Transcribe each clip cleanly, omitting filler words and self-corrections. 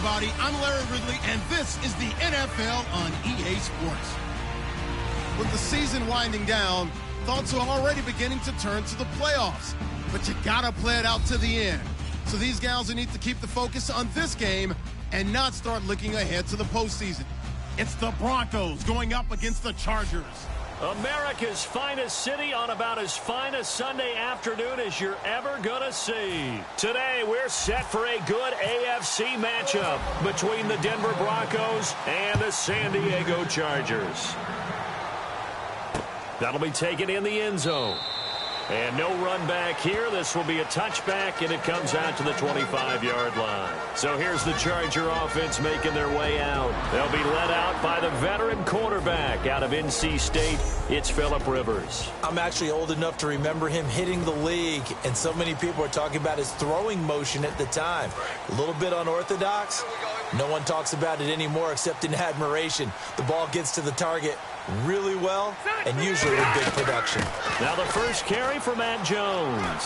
everybody. I'm Larry Ridley, and this is the NFL on EA Sports. With the season winding down, thoughts are already beginning to turn to the playoffs. But you gotta play it out to the end. So these gals will need to keep the focus on this game and not start looking ahead to the postseason. It's the Broncos going up against the Chargers. America's finest city on about as fine a Sunday afternoon as you're ever gonna see. Today, we're set for a good AFC matchup between the Denver Broncos and the San Diego Chargers. That'll be taken in the end zone. And no run back here. This will be a touchback, and it comes out to the 25-yard line. So here's the Charger offense making their way out. They'll be led out by the veteran quarterback out of NC State. It's Phillip Rivers. I'm actually old enough to remember him hitting the league, and so many people are talking about his throwing motion at the time. A little bit unorthodox. No one talks about it anymore except in admiration. The ball gets to the target really well, and usually with big production. Now the first carry for Matt Jones.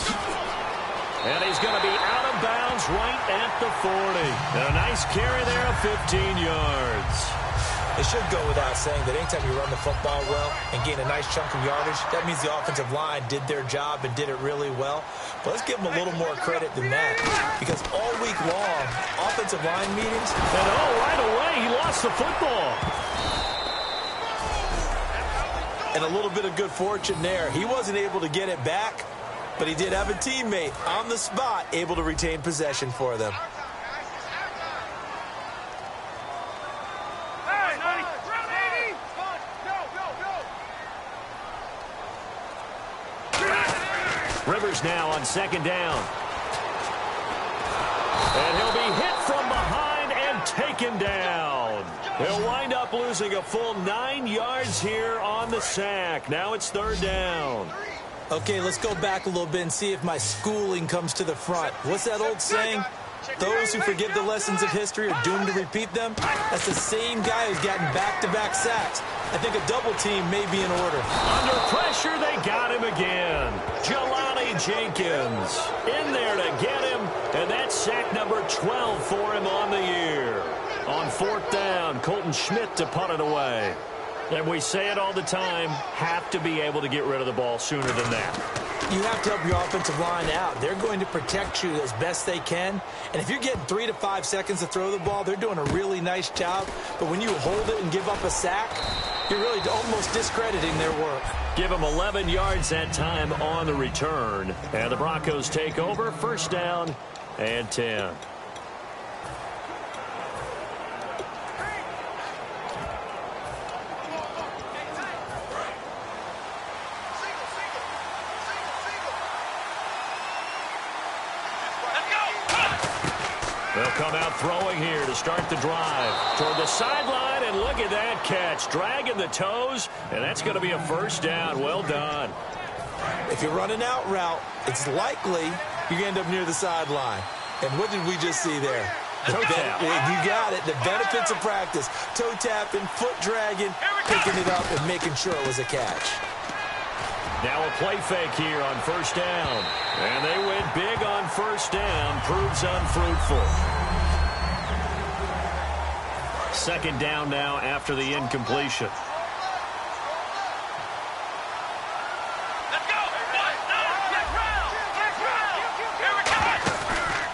And he's going to be out of bounds right at the 40. And a nice carry there of 15 yards. It should go without saying that anytime you run the football well and gain a nice chunk of yardage, that means the offensive line did their job and did it really well. But let's give them a little more credit than that, because all week long, offensive line meetings. And right away, he lost the football. And a little bit of good fortune there. He wasn't able to get it back, but he did have a teammate on the spot able to retain possession for them. Rivers now on second down. And he'll be hit from behind and taken down. He'll wind up losing a full 9 yards here on the sack. Now it's third down. Okay, let's go back a little bit and see if my schooling comes to the front. What's that old saying? Those who forget the lessons of history are doomed to repeat them. That's the same guy who's gotten back-to-back sacks. I think a double team may be in order. Under pressure, they got him again. Jelani Jenkins in there to get him, and that's sack number 12 for him on the year. On fourth down, Colton Schmidt to punt it away. And we say it all the time, have to be able to get rid of the ball sooner than that. You have to help your offensive line out. They're going to protect you as best they can. And if you're getting 3 to 5 seconds to throw the ball, they're doing a really nice job. But when you hold it and give up a sack, you're really almost discrediting their work. Give them 11 yards that time on the return. And the Broncos take over, first down and 10. They'll come out throwing here to start the drive. Toward the sideline, and look at that catch. Dragging the toes, and that's going to be a first down. Well done. If you're running out route, it's likely you're going to end up near the sideline. And what did we just see there? Toe tap. You got it. The benefits of practice. Toe tapping, foot dragging, picking it up, and making sure it was a catch. Now a play fake here on first down. And they went big on first down. Proves unfruitful. Second down now after the incompletion.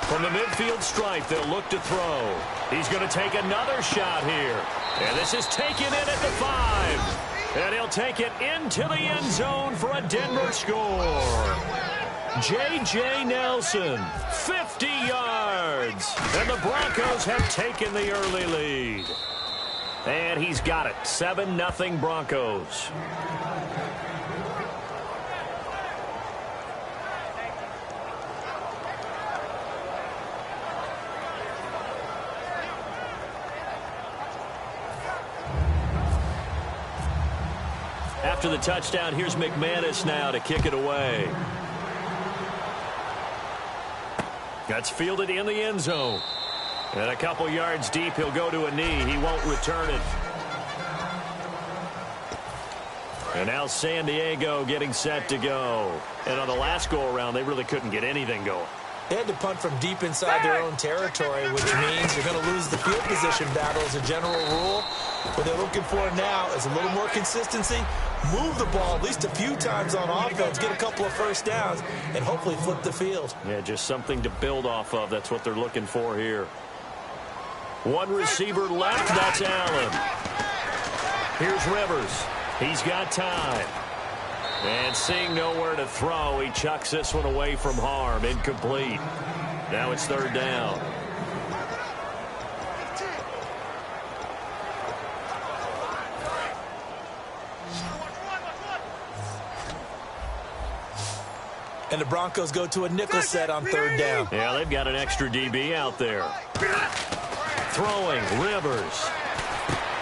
From the midfield stripe, they'll look to throw. He's going to take another shot here. And this is taken in at the 5. And he'll take it into the end zone for a Denver score. J.J. Nelson, 50 yards. And the Broncos have taken the early lead. And he's got it, 7-0 Broncos. After the touchdown, here's McManus now to kick it away. That's fielded in the end zone. And a couple yards deep, he'll go to a knee. He won't return it. And now San Diego getting set to go. And on the last go-around, they really couldn't get anything going. They had to punt from deep inside their own territory, which means you're going to lose the field position battle as a general rule. What they're looking for now is a little more consistency, move the ball at least a few times on offense, get a couple of first downs, and hopefully flip the field. Yeah, just something to build off of. That's what they're looking for here. One receiver left, that's Allen. Here's Rivers. He's got time. And seeing nowhere to throw, he chucks this one away from harm. Incomplete. Now it's third down. And the Broncos go to a nickel set on third down. Yeah, they've got an extra DB out there. Throwing, Rivers.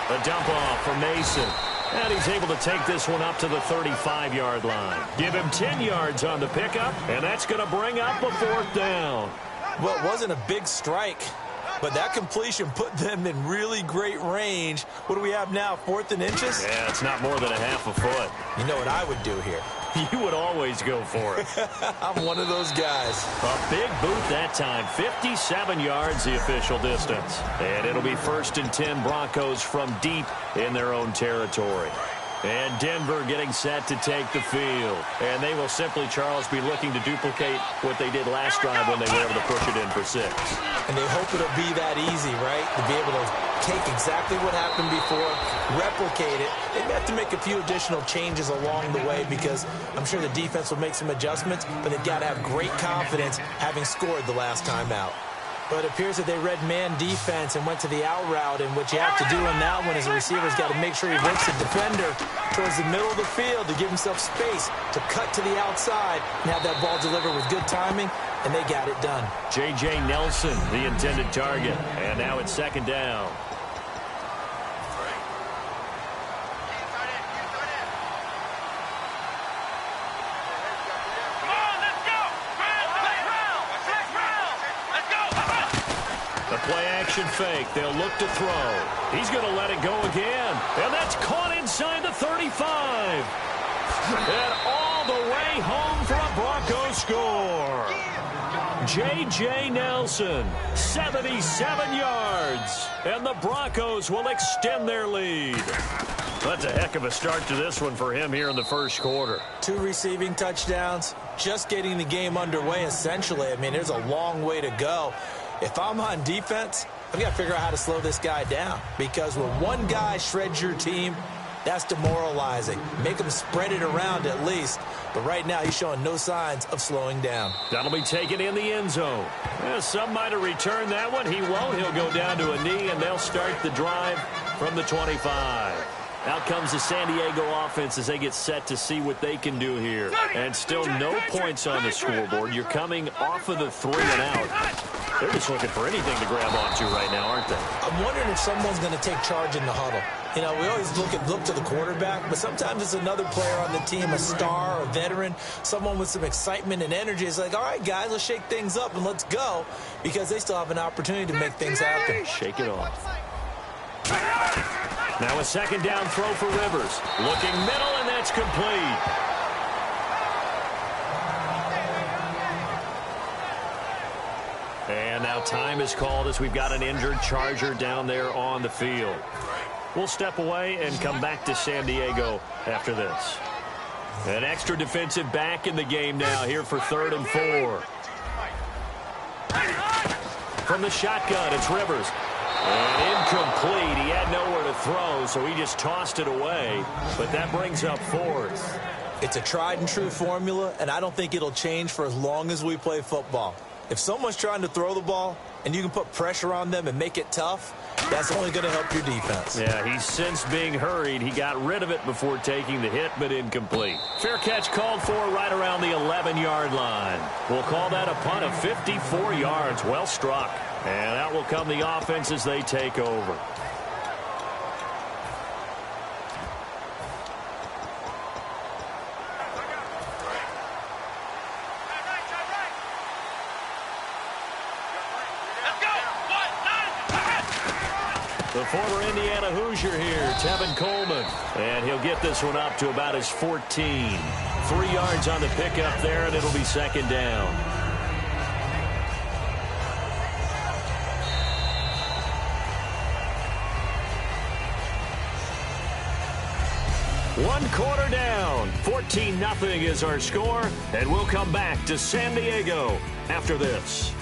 A dump off for Mason. And he's able to take this one up to the 35-yard line. Give him 10 yards on the pickup, and that's going to bring up a fourth down. Well, it wasn't a big strike, but that completion put them in really great range. What do we have now, 4th and inches? Yeah, it's not more than a half a foot. You know what I would do here? You would always go for it. I'm one of those guys. A big boot that time. 57 yards the official distance. And it'll be 1st and 10 Broncos from deep in their own territory. And Denver getting set to take the field. And they will simply, Charles, be looking to duplicate what they did last drive when they were able to push it in for 6. And they hope it'll be that easy, right? To be able to take exactly what happened before, replicate it. They may have to make a few additional changes along the way because I'm sure the defense will make some adjustments, but they've got to have great confidence having scored the last time out. But it appears that they read man defense and went to the out route, and what you have to do in that one is the receiver's got to make sure he works the defender towards the middle of the field to give himself space to cut to the outside and have that ball delivered with good timing, and they got it done. J.J. Nelson, the intended target, and now it's 2nd down. Play-action fake. They'll look to throw. He's going to let it go again. And that's caught inside the 35. And all the way home for a Broncos score. J.J. Nelson, 77 yards. And the Broncos will extend their lead. That's a heck of a start to this one for him here in the first quarter. 2 receiving touchdowns, just getting the game underway essentially. I mean, there's a long way to go. If I'm on defense, I've got to figure out how to slow this guy down because when one guy shreds your team, that's demoralizing. Make him spread it around at least. But right now, he's showing no signs of slowing down. That'll be taken in the end zone. Some might have returned that one. He won't. He'll go down to a knee, and they'll start the drive from the 25. Out comes the San Diego offense as they get set to see what they can do here. And still no points on the scoreboard. You're coming off of the 3 and out. They're just looking for anything to grab onto right now, aren't they? I'm wondering if someone's going to take charge in the huddle. You know, we always look to the quarterback, but sometimes it's another player on the team, a star, a veteran, someone with some excitement and energy. It's like, all right, guys, let's shake things up and let's go because they still have an opportunity to make things happen. Shake it off. Now a 2nd down throw for Rivers. Looking middle, and that's complete. And now time is called as we've got an injured Charger down there on the field. We'll step away and come back to San Diego after this. An extra defensive back in the game now here for 3rd and 4. From the shotgun, it's Rivers. And incomplete. He had nowhere to throw, so he just tossed it away. But that brings up 4th. It's a tried-and-true formula, and I don't think it'll change for as long as we play football. If someone's trying to throw the ball and you can put pressure on them and make it tough, that's only going to help your defense. Yeah, he's since being hurried. He got rid of it before taking the hit, but incomplete. Fair catch called for right around the 11-yard line. We'll call that a punt of 54 yards. Well struck. And out will come the offense as they take over. The former Indiana Hoosier here, Tevin Coleman. And he'll get this one up to about his 14. 3 yards on the pickup there, and it'll be 2nd down. One quarter down. 14-0 is our score, and we'll come back to San Diego after this.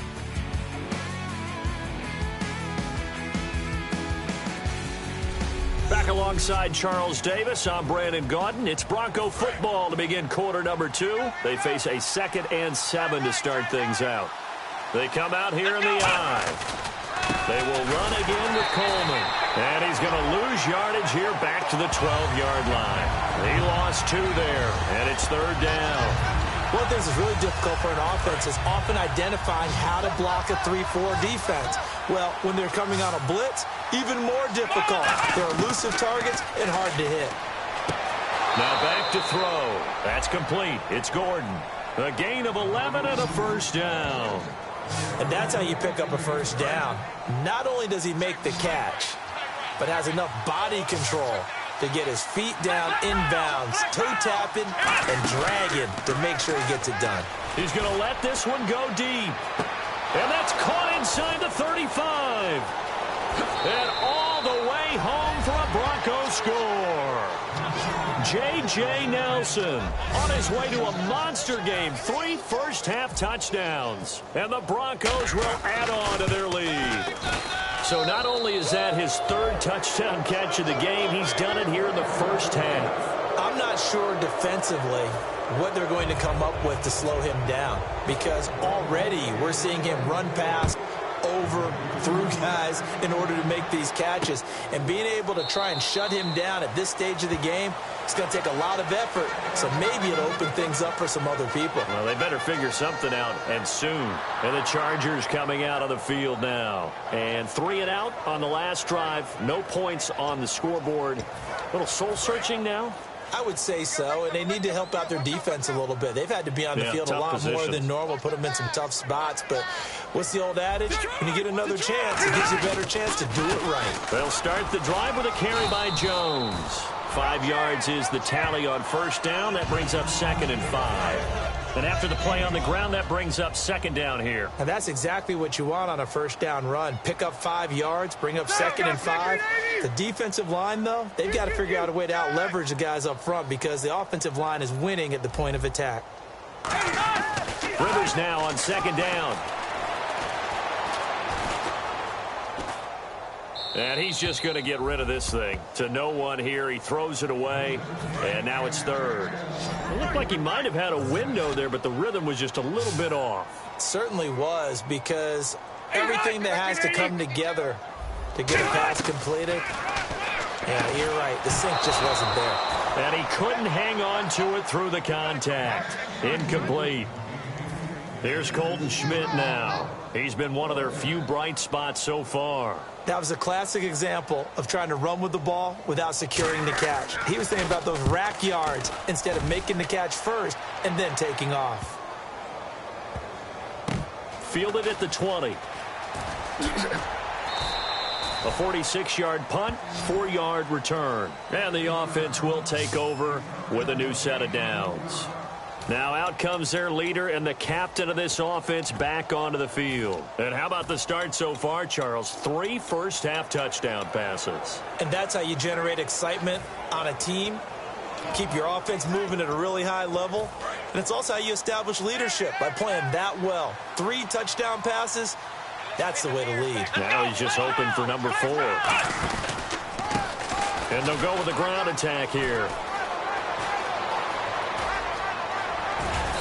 Back alongside Charles Davis, I'm Brandon Gaudin. It's Bronco football to begin quarter number 2. They face a 2nd and 7 to start things out. They come out here in the I. They will run again with Coleman. And he's going to lose yardage here back to the 12-yard line. He lost 2 there, and it's 3rd down. One of the things that's really difficult for an offense is often identifying how to block a 3-4 defense. Well, when they're coming on a blitz, even more difficult. They're elusive targets and hard to hit. Now back to throw. That's complete. It's Gordon. A gain of 11 and a first down. And that's how you pick up a first down. Not only does he make the catch, but has enough body control to get his feet down inbounds, toe-tapping and dragging to make sure he gets it done. He's going to let this one go deep. And that's caught inside the 35. And all the way home for a Bronco score. J.J. Nelson on his way to a monster game. 3 first-half touchdowns. And the Broncos will add on to their lead. So not only is that his 3rd touchdown catch of the game, he's done it here in the first half. I'm not sure defensively what they're going to come up with to slow him down, because already we're seeing him run past, over, through guys in order to make these catches. And being able to try and shut him down at this stage of the game, it's going to take a lot of effort. So maybe it'll open things up for some other people. Well, they better figure something out, and soon. And the Chargers coming out of the field now. And 3 and out on the last drive. No points on the scoreboard. A little soul-searching now. I would say so, and they need to help out their defense a little bit. They've had to be on the field a lot more than normal, put them in some tough spots. But what's the old adage? When you get another chance, it gives you a better chance to do it right. They'll start the drive with a carry by Jones. 5 yards is the tally on first down. That brings up 2nd and 5. And after the play on the ground, that brings up 2nd down here. And that's exactly what you want on a first down run. Pick up 5 yards, bring up 2nd and 5. The defensive line, though, they've got to figure out a way to out-leverage the guys up front because the offensive line is winning at the point of attack. Rivers now on 2nd down. And he's just going to get rid of this thing. To no one here. He throws it away. And now it's 3rd. It looked like he might have had a window there, but the rhythm was just a little bit off. It certainly was, because everything that has to come together to get a pass completed. Yeah, you're right. The sink just wasn't there. And he couldn't hang on to it through the contact. Incomplete. Here's Colton Schmidt now. He's been one of their few bright spots so far. That was a classic example of trying to run with the ball without securing the catch. He was thinking about those rack yards instead of making the catch first and then taking off. Fielded at the 20. A 46-yard punt, 4-yard return. And the offense will take over with a new set of downs. Now out comes their leader and the captain of this offense back onto the field. And how about the start so far, Charles? 3 first-half touchdown passes. And that's how you generate excitement on a team. Keep your offense moving at a really high level. And it's also how you establish leadership by playing that well. 3 touchdown passes, that's the way to lead. Now he's just hoping for number 4. And they'll go with a ground attack here.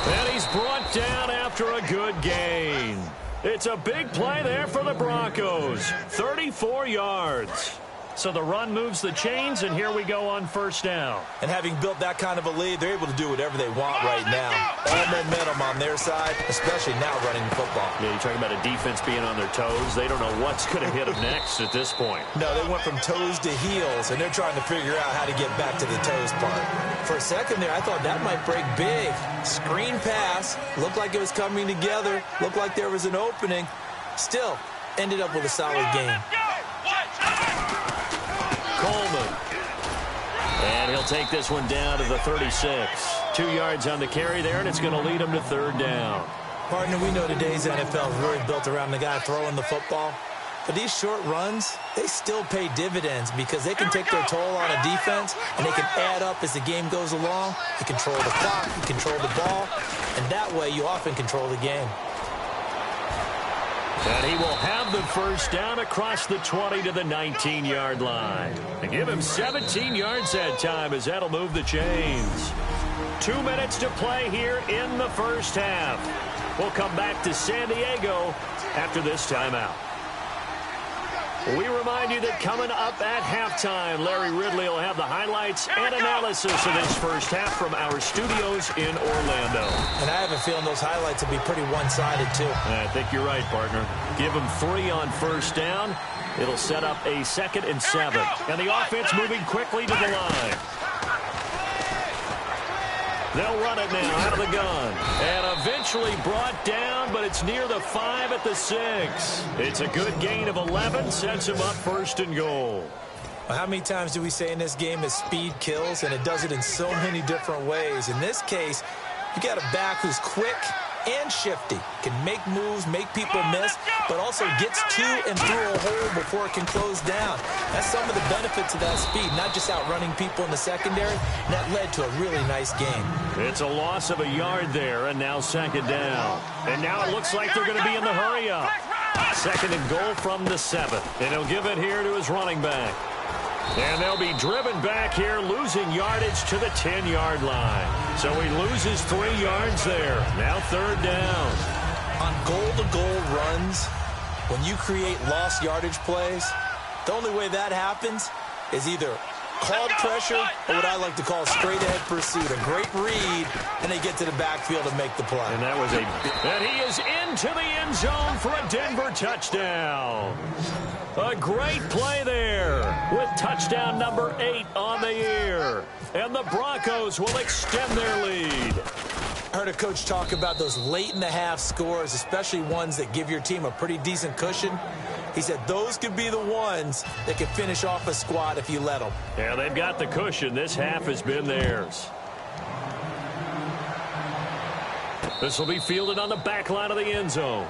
And he's brought down after a good gain. It's a big play there for the Broncos. 34 yards. So the run moves the chains, and here we go on first down. And having built that kind of a lead, they're able to do whatever they want right now. All momentum on their side, especially now running the football. Yeah, you're talking about a defense being on their toes. They don't know what's going to hit them next at this point. No, they went from toes to heels, and they're trying to figure out how to get back to the toes part. For a second there, I thought that might break big. Screen pass, looked like it was coming together, looked like there was an opening. Still, ended up with a solid game. Coleman. And he'll take this one down to the 36. 2 yards on the carry there, and it's going to lead him to 3rd down. Partner, we know today's NFL is really built around the guy throwing the football. But these short runs, they still pay dividends because they can take their toll on a defense, and they can add up as the game goes along. You control the clock, you control the ball, and that way you often control the game. And he will have the first down across the 20 to the 19-yard line. And give him 17 yards that time as that'll move the chains. 2 minutes to play here in the first half. We'll come back to San Diego after this timeout. We remind you that coming up at halftime, Larry Ridley will have the highlights and analysis of this first half from our studios in Orlando. And I have a feeling those highlights will be pretty one-sided, too. I think you're right, partner. Give him 3 on first down. It'll set up a 2nd and 7. And the offense moving quickly to the line. They'll run it now out of the gun. And eventually brought down, but it's near the 5 at the 6. It's a good gain of 11, sets him up 1st and goal. Well, how many times do we say in this game that speed kills, and it does it in so many different ways? In this case, you got a back who's quick and shifty, can make moves, make people miss, but also gets to and through a hole before it can close down. That's some of the benefits of that speed, not just outrunning people in the secondary. And that led to a really nice game. It's a loss of a yard there, and now 2nd down. And now it looks like they're going to be in the hurry-up. 2nd and goal from the 7. And he'll give it here to his running back. And they'll be driven back here, losing yardage to the 10-yard line. So he loses 3 yards there. Now 3rd down. On goal-to-goal runs, when you create lost yardage plays, the only way that happens is either called pressure or what I like to call straight-ahead pursuit. A great read, and they get to the backfield and make the play. And that was and he is into the end zone for a Denver touchdown. A great play there with touchdown number 8 on the year. And the Broncos will extend their lead. I heard a coach talk about those late-in-the-half scores, especially ones that give your team a pretty decent cushion. He said those could be the ones that could finish off a squad if you let them. Yeah, they've got the cushion. This half has been theirs. This will be fielded on the back line of the end zone.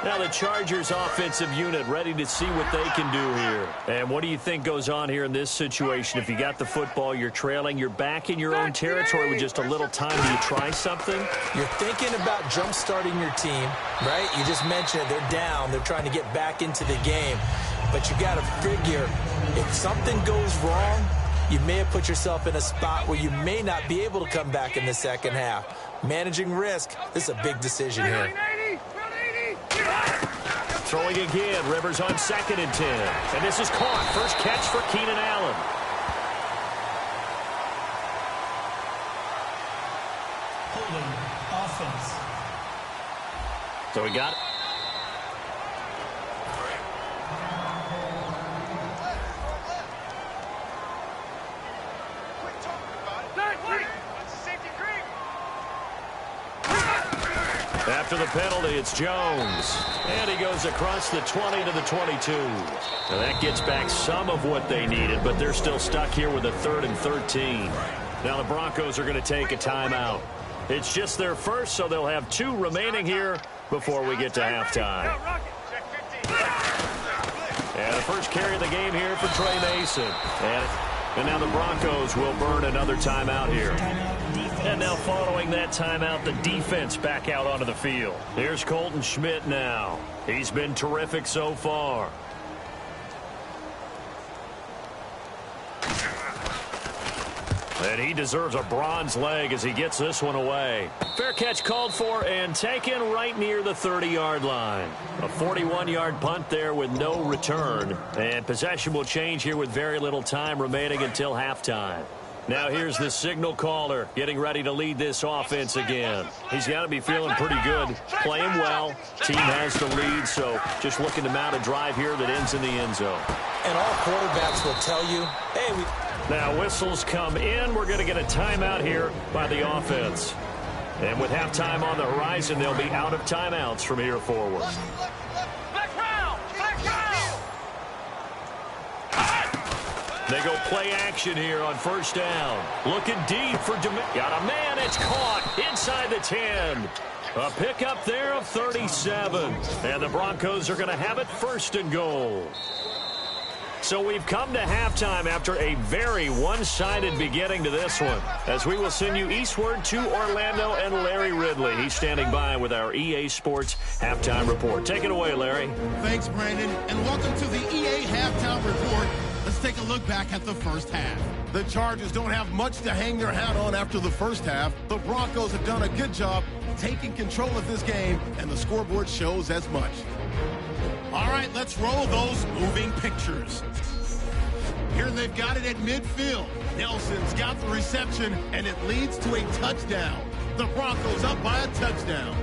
Now the Chargers offensive unit ready to see what they can do here. And what do you think goes on here in this situation? If you got the football, you're trailing, you're back in your own territory with just a little time. Do you try something? You're thinking about jump-starting your team, right? You just mentioned it. They're down. They're trying to get back into the game. But you got to figure if something goes wrong, you may have put yourself in a spot where you may not be able to come back in the second half. Managing risk, this is a big decision here. Throwing again, Rivers on 2nd and 10. And this is caught. First catch for Keenan Allen. Holding offense. So we got it. After the penalty, it's Jones. And he goes across the 20 to the 22. Now that gets back some of what they needed, but they're still stuck here with a 3rd and 13. Now the Broncos are going to take a timeout. It's just their first, so they'll have 2 remaining here before we get to halftime. And the first carry of the game here for Trey Mason. And now the Broncos will burn another timeout here. And now following that timeout, the defense back out onto the field. Here's Colton Schmidt now. He's been terrific so far. And he deserves a bronze leg as he gets this one away. Fair catch called for and taken right near the 30-yard line. A 41-yard punt there with no return. And possession will change here with very little time remaining until halftime. Now here's the signal caller getting ready to lead this offense again. He's got to be feeling pretty good. Playing well. Team has the lead, so just looking to mount a drive here that ends in the end zone. And all quarterbacks will tell you, hey, now whistles come in. We're going to get a timeout here by the offense. And with halftime on the horizon, they'll be out of timeouts from here forward. They go play action here on first down. Looking deep for got a man. It's caught inside the 10. A pickup there of 37. And the Broncos are going to have it first and goal. So we've come to halftime after a very one-sided beginning to this one, as we will send you eastward to Orlando and Larry Ridley. He's standing by with our EA Sports Halftime Report. Take it away, Larry. Thanks, Brandon, and welcome to the EA Halftime Report. Let's take a look back at the first half. The Chargers don't have much to hang their hat on after the first half. The Broncos have done a good job taking control of this game, and the scoreboard shows as much. All right, let's roll those moving pictures. Here they've got it at midfield. Nelson's got the reception, and it leads to a touchdown. The Broncos up by a touchdown.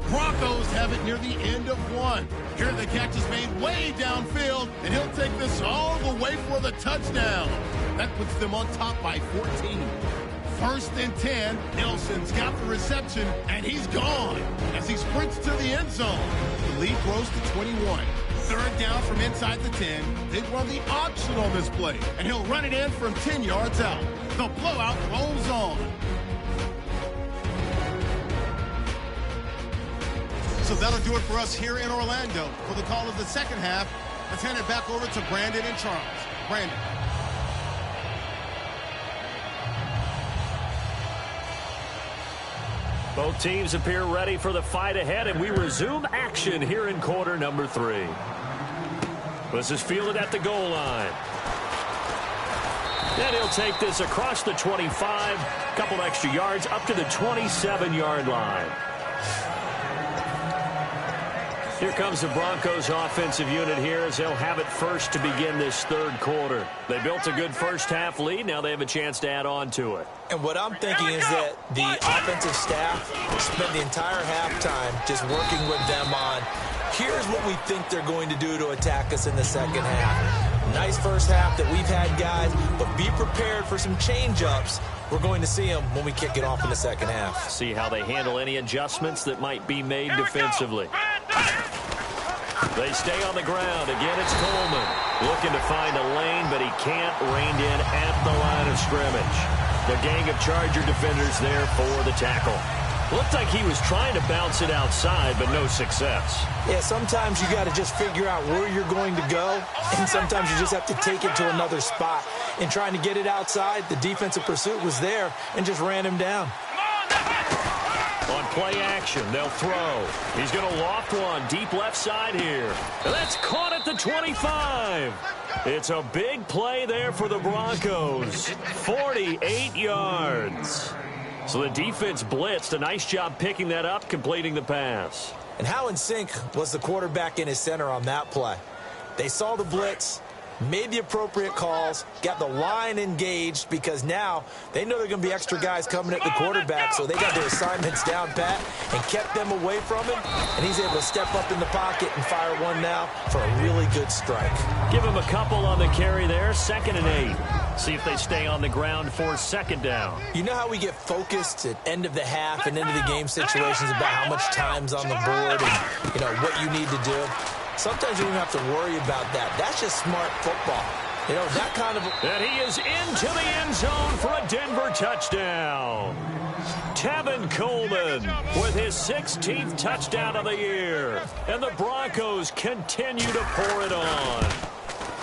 Broncos have it near the end of one. Here the catch is made way downfield, and he'll take this all the way for the touchdown. That puts them on top by 14. First and 10, Nelson's got the reception, and he's gone as he sprints to the end zone. The lead grows to 21. Third down from inside the 10. They run the option on this play, and he'll run it in from 10 yards out. The blowout rolls on. So that'll do it for us here in Orlando. For the call of the second half, let's hand it back over to Brandon and Charles. Brandon. Both teams appear ready for the fight ahead, and we resume action here in quarter number 3. This is fielded at the goal line. And he'll take this across the 25, couple extra yards up to the 27-yard line. Here comes the Broncos offensive unit here as they'll have it first to begin this third quarter. They built a good first half lead. Now they have a chance to add on to it. And what I'm thinking is that the offensive staff spent the entire halftime just working with them on, here's what we think they're going to do to attack us in the second half. Nice first half that we've had, guys, but be prepared for some change-ups. We're going to see them when we kick it off in the second half. See how they handle any adjustments that might be made defensively. They stay on the ground. Again, it's Coleman looking to find a lane, but he can't rein in at the line of scrimmage. The gang of Charger defenders there for the tackle. Looked like he was trying to bounce it outside, but no success. Yeah, sometimes you got to just figure out where you're going to go, and sometimes you just have to take it to another spot. In trying to get it outside, the defensive pursuit was there and just ran him down. On play action, they'll throw. He's going to loft one deep left side here. And that's caught at the 25. It's a big play there for the Broncos. 48 yards. So the defense blitzed. A nice job picking that up, completing the pass. And how in sync was the quarterback in his center on that play? They saw the blitz, made the appropriate calls, got the line engaged, because now they know they're going to be extra guys coming at the quarterback, so they got their assignments down pat and kept them away from him, and he's able to step up in the pocket and fire one now for a really good strike. Give him a couple on the carry there, 2nd and 8. See if they stay on the ground for second down. You know how we get focused at end of the half and into the game situations about how much time's on the board and, you know, what you need to do? Sometimes you don't have to worry about that. That's just smart football. You know, that kind of... And he is into the end zone for a Denver touchdown. Tevin Coleman with his 16th touchdown of the year. And the Broncos continue to pour it on.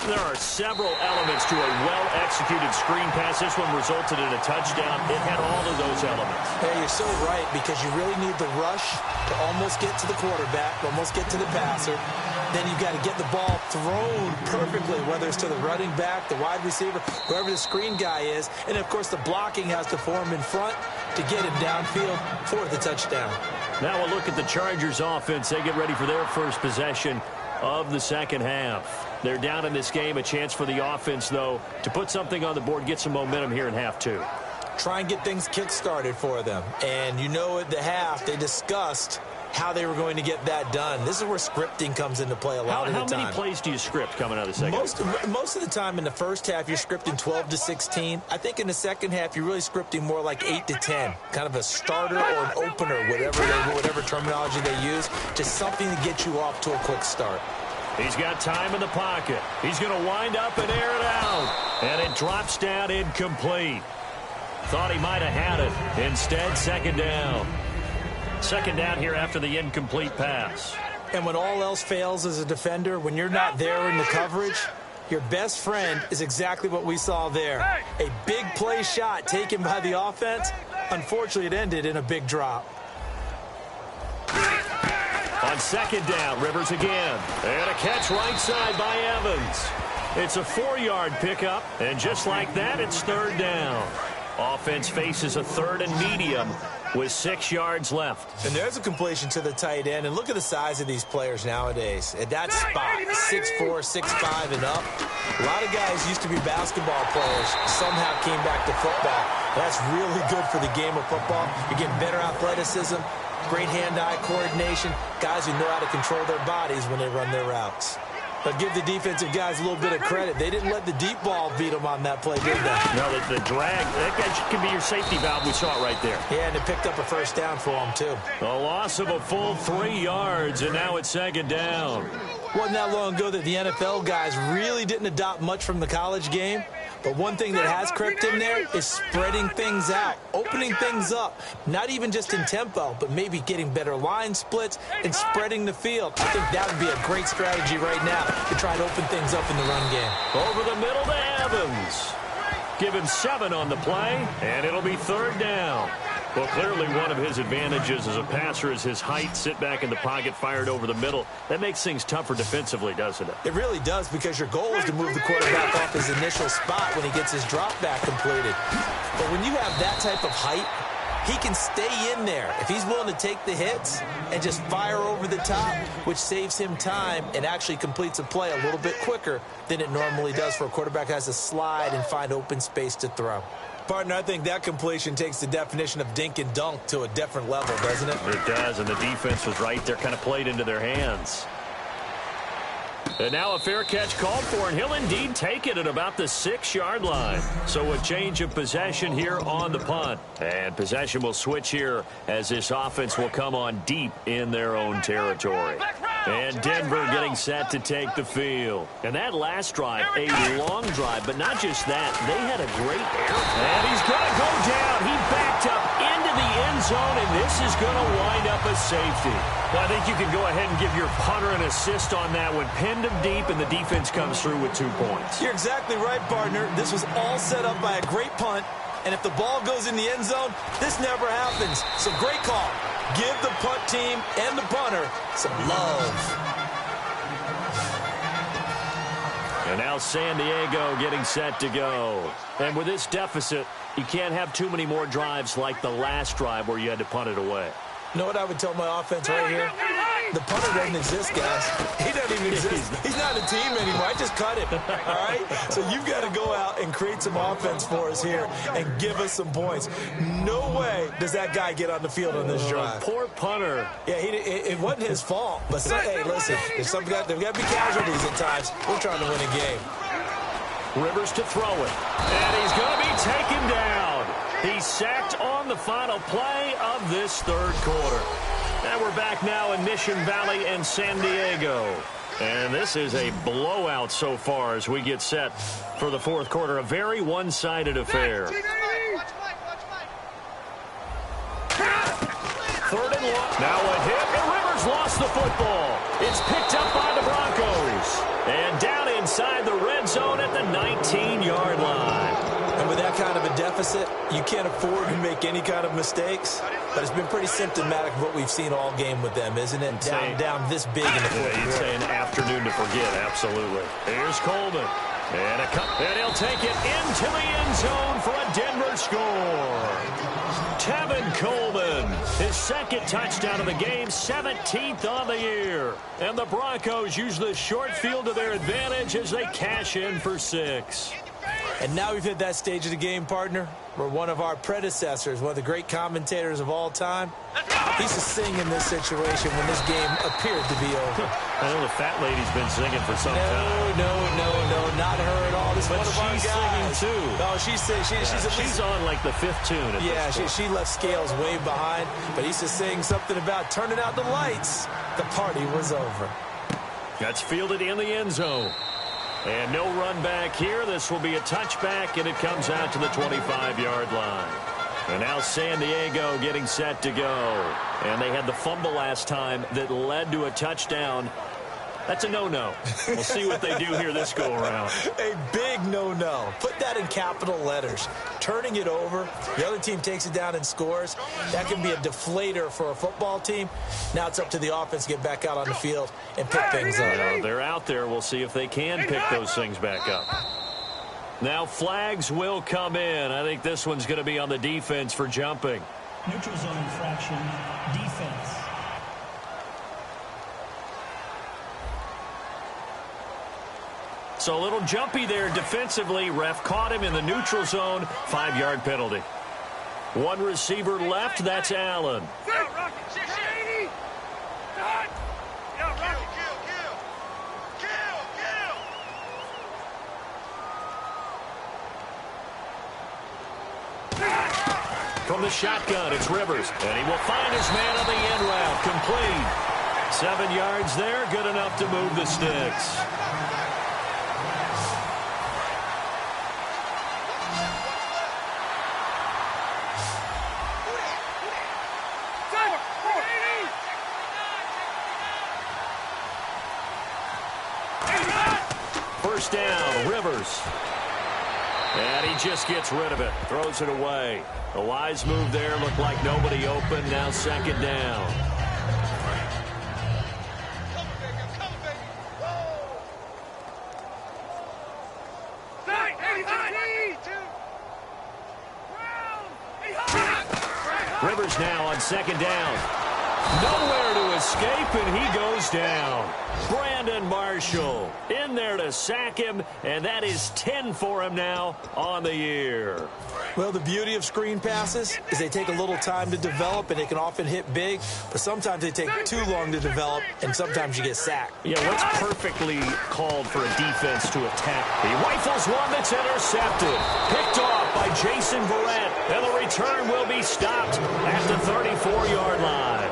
There are several elements to a well-executed screen pass. This one resulted in a touchdown. It had all of those elements. Hey, you're so right, because you really need the rush to almost get to the quarterback, almost get to the passer. Then you've got to get the ball thrown perfectly, whether it's to the running back, the wide receiver, whoever the screen guy is. And, of course, the blocking has to form in front to get him downfield for the touchdown. Now we'll look at the Chargers offense. They get ready for their first possession of the second half. They're down in this game. A chance for the offense, though, to put something on the board, get some momentum here in half 2. Try and get things kick-started for them. And you know at the half they discussed how they were going to get that done. This is where scripting comes into play a lot of the time. How many plays do you script coming out of the second half? Most of the time in the first half, you're scripting 12 to 16. I think in the second half, you're really scripting more like 8 to 10. Kind of a starter or an opener, whatever terminology they use. Just something to get you off to a quick start. He's got time in the pocket. He's going to wind up and air it out. And it drops down incomplete. Thought he might have had it. Instead, second down. Second down here after the incomplete pass. And when all else fails as a defender, when you're not there in the coverage, your best friend is exactly what we saw there. A big play shot taken by the offense. Unfortunately, it ended in a big drop. On second down, Rivers again. And a catch right side by Evans. It's a 4-yard pickup, and just like that, it's third down. Offense faces a third and medium with 6 yards left. And there's a completion to the tight end. And look at the size of these players nowadays. At that spot, 6'4", 6'5", and up. A lot of guys used to be basketball players, somehow came back to football. That's really good for the game of football. You're getting better athleticism, great hand-eye coordination, guys who know how to control their bodies when they run their routes. But give the defensive guys a little bit of credit. They didn't let the deep ball beat them on that play, did they? No, the drag, that guy can be your safety valve. We saw it right there. Yeah, and it picked up a first down for them, too. A loss of a full 3 yards, and now it's second down. Wasn't that long ago that the NFL guys really didn't adopt much from the college game. But one thing that has crept in there is spreading things out, opening things up, not even just in tempo, but maybe getting better line splits and spreading the field. I think that would be a great strategy right now to try to open things up in the run game. Over the middle to Evans. Give him 7 on the play, and it'll be third down. Well, clearly one of his advantages as a passer is his height, sit back in the pocket, fired over the middle. That makes things tougher defensively, doesn't it? It really does, because your goal is to move the quarterback off his initial spot when he gets his drop back completed. But when you have that type of height, he can stay in there if he's willing to take the hits and just fire over the top, which saves him time and actually completes a play a little bit quicker than it normally does for a quarterback who has to slide and find open space to throw. Partner, I think that completion takes the definition of dink and dunk to a different level, doesn't it? It does, and the defense was right there, kind of played into their hands. And now a fair catch called for, and he'll indeed take it at about the 6-yard line. So a change of possession here on the punt. And possession will switch here as this offense will come on deep in their own territory. And Denver getting set to take the field. And that last drive, a long drive, but not just that. They had a great air. And he's going to go down. He backed up into the end zone, and this is going to wind up a safety. Well, I think you can go ahead and give your punter an assist on that one. Pinned him deep, and the defense comes through with 2 points. You're exactly right, partner. This was all set up by a great punt, and if the ball goes in the end zone, this never happens. So great call. Give the punt team and the punter some love. And now San Diego getting set to go. And with this deficit, you can't have too many more drives like the last drive where you had to punt it away. You know what I would tell my offense right here? The punter doesn't exist, guys. He doesn't even exist. He's not a team anymore. I just cut him, all right? So you've got to go out and create some offense for us here and give us some points. No way does that guy get on the field on this drive. Poor punter. Yeah, it wasn't his fault. But, hey, listen, there's got to be casualties at times. We're trying to win a game. Rivers to throw it. And he's going to be taken down. He's sacked on the final play of this third quarter. And we're back now in Mission Valley and San Diego. And this is a blowout so far as we get set for the fourth quarter. A very one-sided affair. Third and long. Now a hit, and Rivers lost the football. It's picked up by the Broncos. And down inside the red zone at the 19-yard line. And with that kind of a deficit, you can't afford to make any kind of mistakes. But it's been pretty symptomatic of what we've seen all game with them, isn't it? Down this big in the fourth quarter. You'd say an afternoon to forget, absolutely. Here's Coleman. And he'll take it into the end zone for a Denver score. Tevin Coleman, his second touchdown of the game, 17th on the year. And the Broncos use the short field to their advantage as they cash in for 6. And now we've hit that stage of the game, partner, where one of our predecessors, one of the great commentators of all time, he used to sing in this situation when this game appeared to be over. I know the fat lady's been singing for some time. No, not her at all. This is one of our guys. She's singing, too. No, she's on, like, the 5th tune at this point. She left Scales way behind, but he used to sing something about turning out the lights. The party was over. That's fielded in the end zone. And no run back here. This will be a touchback, and it comes out to the 25-yard line. And now San Diego getting set to go. And they had the fumble last time that led to a touchdown. That's a no-no. We'll see what they do here this go-around. A big no-no. Put that in capital letters. Turning it over, the other team takes it down and scores. That can be a deflator for a football team. Now it's up to the offense to get back out on the field and pick things up. They're out there. We'll see if they can pick those things back up. Now flags will come in. I think this one's going to be on the defense for jumping. Neutral zone infraction, defense. So a little jumpy there defensively. Ref caught him in the neutral zone. 5-yard penalty. One receiver left. That's Allen. From the shotgun, it's Rivers. And he will find his man on the end route. Complete. 7 yards there. Good enough to move the sticks. First down, Rivers. And he just gets rid of it. Throws it away. A wise move there. Looked like nobody open. Now second down. Rivers now on second down. Nowhere to escape, and he goes down. Brandon Marshall in there to sack him, and that is 10 for him now on the year. Well, the beauty of screen passes is they take a little time to develop, and they can often hit big, but sometimes they take too long to develop, and sometimes you get sacked. Yeah, what's perfectly called for a defense to attack? He rifles one that's intercepted. Picked off by Jason Verrett, and the return will be stopped at the 34-yard line.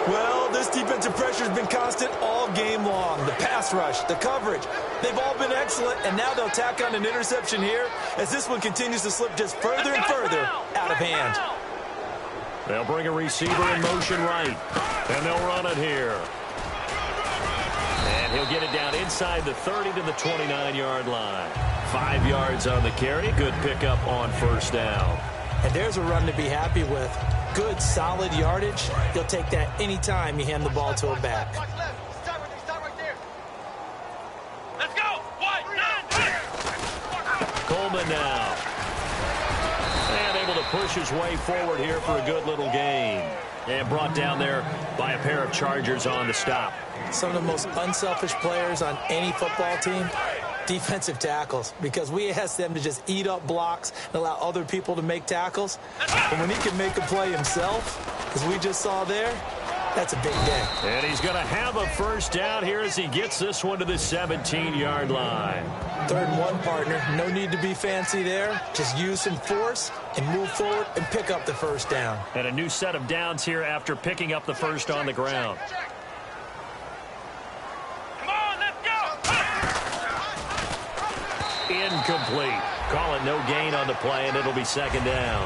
Well, this defensive pressure has been constant all game long. The pass rush, the coverage, they've all been excellent, and now they'll tack on an interception here as this one continues to slip just further and further out of hand. They'll bring a receiver in motion right, and they'll run it here. And he'll get it down inside the 30 to the 29-yard line. 5 yards on the carry. Good pickup on first down. And there's a run to be happy with. Good, solid yardage. You'll take that anytime you hand the ball to a back. Let's go! Coleman now. And able to push his way forward here for a good little gain. And brought down there by a pair of Chargers on the stop. Some of the most unselfish players on any football team, defensive tackles, because we ask them to just eat up blocks and allow other people to make tackles. And when he can make a play himself, as we just saw there, that's a big day. And he's going to have a first down here as he gets this one to the 17-yard line. 3rd and 1, partner. No need to be fancy there. Just use some force and move forward and pick up the first down. And a new set of downs here after picking up the first on the ground. Incomplete. Call it no gain on the play, and it'll be second down.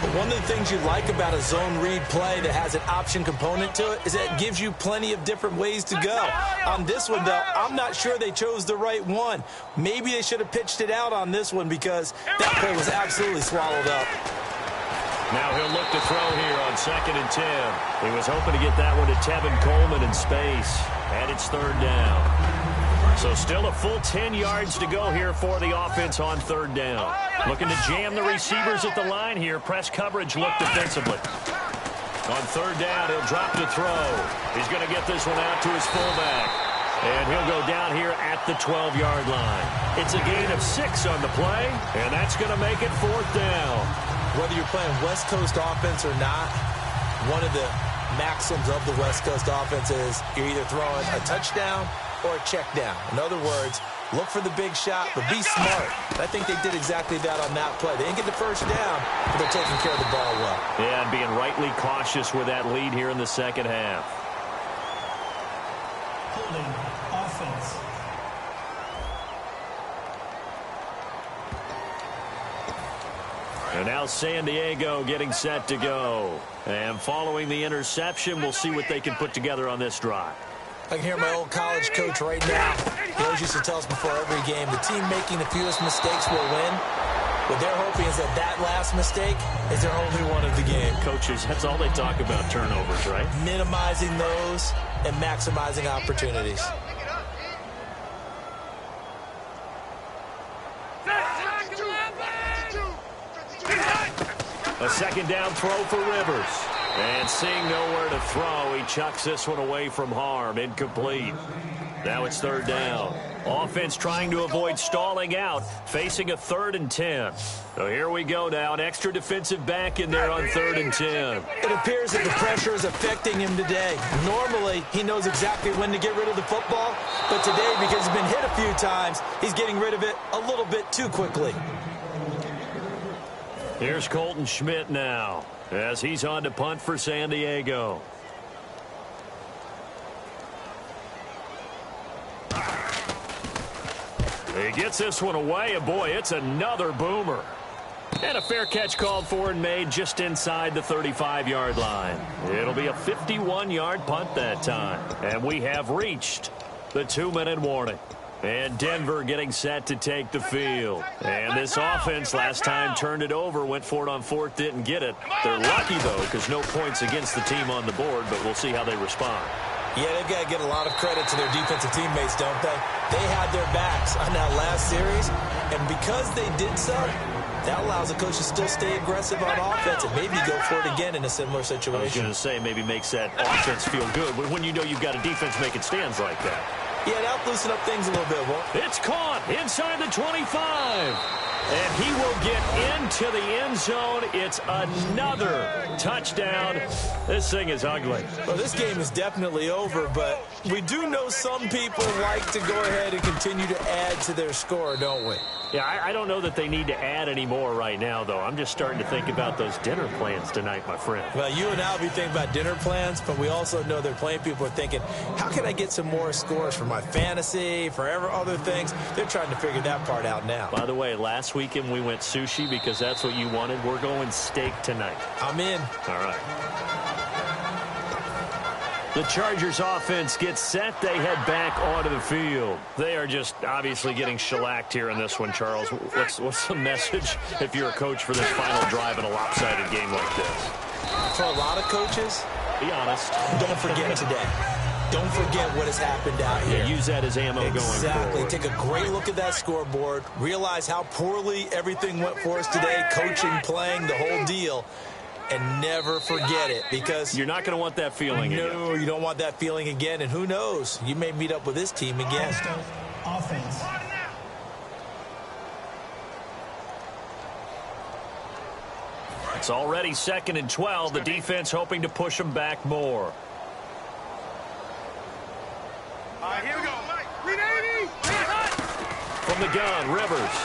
But one of the things you like about a zone read play that has an option component to it is that it gives you plenty of different ways to go. On this one, though, I'm not sure they chose the right one. Maybe they should have pitched it out on this one because that play was absolutely swallowed up. Now he'll look to throw here on 2nd and 10. He was hoping to get that one to Tevin Coleman in space. And it's 3rd down. So still a full 10 yards to go here for the offense on 3rd down. Looking to jam the receivers at the line here. Press coverage look defensively. On 3rd down, he'll drop to throw. He's going to get this one out to his fullback. And he'll go down here at the 12-yard line. It's a gain of 6 on the play, and that's going to make it 4th down. Whether you're playing West Coast offense or not, one of the maxims of the West Coast offense is you're either throwing a touchdown or a check down. In other words, look for the big shot, but be smart. I think they did exactly that on that play. They didn't get the first down, but they're taking care of the ball well. Yeah, and being rightly cautious with that lead here in the second half. Holding offense. And now San Diego getting set to go. And following the interception, we'll see what they can put together on this drive. I can hear my old college coach right now. He always used to tell us before every game, the team making the fewest mistakes will win. What they're hoping is that last mistake is their only one of the game. Coaches, that's all they talk about, turnovers, right? Minimizing those and maximizing opportunities. A second down throw for Rivers. And seeing nowhere to throw, he chucks this one away from harm. Incomplete. Now it's third down. Offense trying to avoid stalling out, facing a 3rd and 10. So here we go now. An extra defensive back in there on 3rd and 10. It appears that the pressure is affecting him today. Normally, he knows exactly when to get rid of the football. But today, because he's been hit a few times, he's getting rid of it a little bit too quickly. Here's Colton Schmidt now, as he's on to punt for San Diego. He gets this one away, and boy, it's another boomer. And a fair catch called for and made just inside the 35-yard line. It'll be a 51-yard punt that time. And we have reached the 2-minute warning. And Denver getting set to take the field. And this offense last time turned it over, went for it on 4th, didn't get it. They're lucky, though, because no points against the team on the board, but we'll see how they respond. Yeah, they've got to get a lot of credit to their defensive teammates, don't they? They had their backs on that last series, and because they did so, that allows the coach to still stay aggressive on offense and maybe go for it again in a similar situation. I was going to say maybe makes that offense feel good, but when you know you've got a defense making stands like that. Yeah, that'll loosen up things a little bit, won't it? It's caught inside the 25. And he will get into the end zone. It's another touchdown. This thing is ugly. Well, this game is definitely over, but we do know some people like to go ahead and continue to add to their score, don't we? Yeah, I don't know that they need to add any more right now, though. I'm just starting to think about those dinner plans tonight, my friend. Well, you and I will be thinking about dinner plans, but we also know they're playing people are thinking, how can I get some more scores for my fantasy, for other things? They're trying to figure that part out now. By the way, last weekend we went sushi because that's what you wanted. We're going steak tonight. I'm in. All right. The Chargers offense gets set. They head back onto the field. They are just obviously getting shellacked here in this one, Charles. What's the message if you're a coach for this final drive in a lopsided game like this? For a lot of coaches, be honest. Don't forget today. Don't forget what has happened out here. Yeah, use that as ammo going forward. Exactly. Take a great look at that scoreboard. Realize how poorly everything went for us today. Coaching, playing, the whole deal. And never forget it, because you're not going to want that feeling again. No, you don't want that feeling again. And who knows? You may meet up with this team again. Offense. It's already 2nd and 12. The defense hoping to push them back more. All right, here we go. 380. From the gun, Rivers.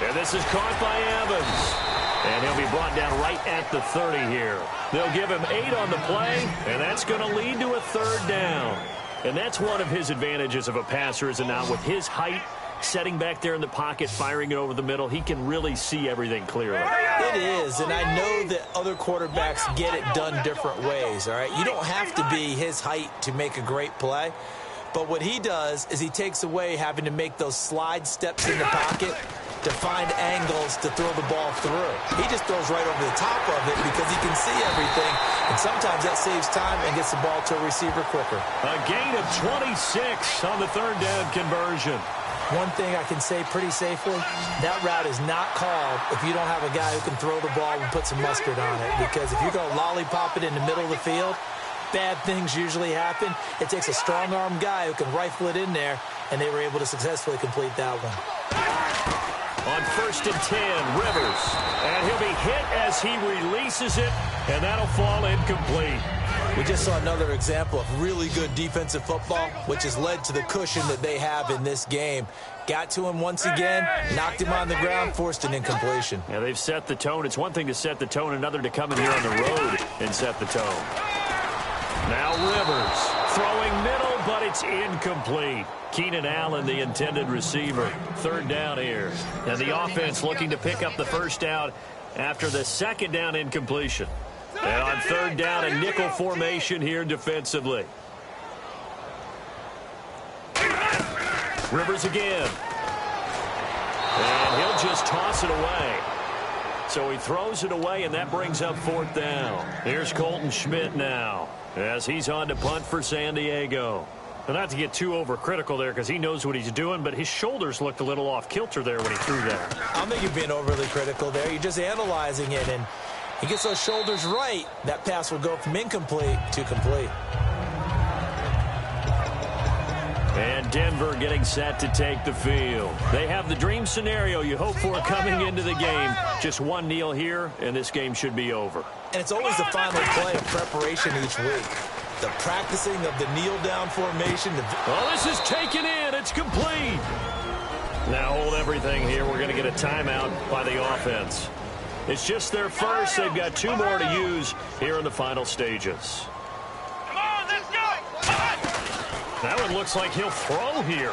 And this is caught by Evans. And he'll be brought down right at the 30 here. They'll give him 8 on the play, and that's going to lead to a 3rd down. And that's one of his advantages of a passer, is it not? With his height, setting back there in the pocket, firing it over the middle, he can really see everything clearly. It is, and I know that other quarterbacks get it done different ways, all right? You don't have to be his height to make a great play. But what he does is he takes away having to make those slide steps in the pocket to find angles to throw the ball through. He just throws right over the top of it because he can see everything, and sometimes that saves time and gets the ball to a receiver quicker. A gain of 26 on the 3rd down conversion. One thing I can say pretty safely, that route is not called if you don't have a guy who can throw the ball and put some mustard on it, because if you're going to lollipop it in the middle of the field, bad things usually happen. It takes a strong-arm guy who can rifle it in there, and they were able to successfully complete that one. On 1st and 10, Rivers. And he'll be hit as he releases it, and that'll fall incomplete. We just saw another example of really good defensive football, which has led to the cushion that they have in this game. Got to him once again, knocked him on the ground, forced an incompletion. Yeah, they've set the tone. It's one thing to set the tone, another to come in here on the road and set the tone. Now Rivers throwing middle, but it's incomplete. Keenan Allen, the intended receiver. 3rd down here. And the offense looking to pick up the 1st down after the second down incompletion. And on third down, a nickel formation here defensively. Rivers again. And he'll just toss it away. So he throws it away, and that brings up fourth down. Here's Colton Schmidt now as he's on to punt for San Diego. Well, not to get too overcritical there because he knows what he's doing, but his shoulders looked a little off kilter there when he threw that. I don't think you're being overly critical there. You're just analyzing it, and he gets those shoulders right. That pass will go from incomplete to complete. And Denver getting set to take the field. They have the dream scenario you hope for coming into the game. Just one kneel here, and this game should be over. And it's always the final play of preparation each week. The practicing of the kneel-down formation. Oh, this is taken in. It's complete. Now hold everything here. We're going to get a timeout by the offense. It's just their first. They've got two more to use here in the final stages. Come on, let's go. That one looks like he'll throw here.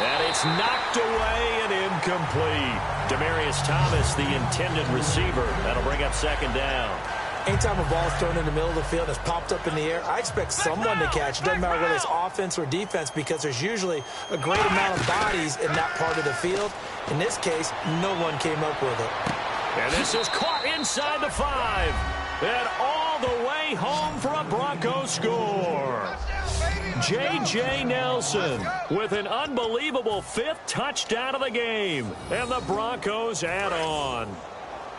And it's knocked away and incomplete. Demaryius Thomas, the intended receiver. That'll bring up second down. Anytime a ball's thrown in the middle of the field and it's popped up in the air, I expect someone to catch. It doesn't matter whether it's offense or defense because there's usually a great amount of bodies in that part of the field. In this case, no one came up with it. And this is caught inside the 5. And all the way home for a Bronco score. J.J. Nelson with an unbelievable 5th touchdown of the game. And the Broncos add on.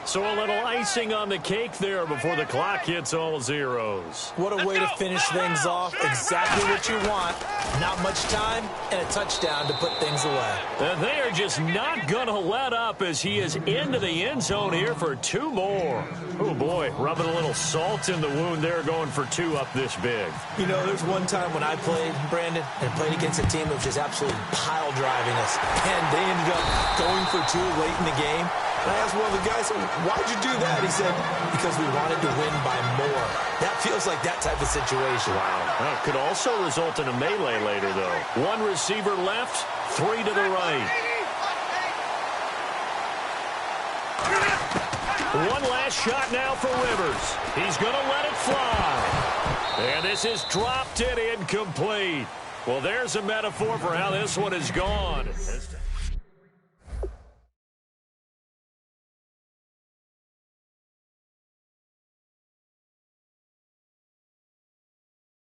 So a little icing on the cake there before the clock hits all zeros. What a way to finish things off. Exactly what you want. Not much time and a touchdown to put things away. And they are just not going to let up as he is into the end zone here for 2 more. Oh, boy, rubbing a little salt in the wound there, going for 2 up this big. You know, there's one time when I played, Brandon, and played against a team that was just absolutely pile driving us. And they ended up going for 2 late in the game. And I asked one of the guys, why'd you do that? He said, because we wanted to win by more. That feels like that type of situation. Wow. Well, could also result in a melee later, though. 1 receiver left, 3 to the right. One last shot now for Rivers. He's going to let it fly. And this is dropped and incomplete. Well, there's a metaphor for how this one is gone.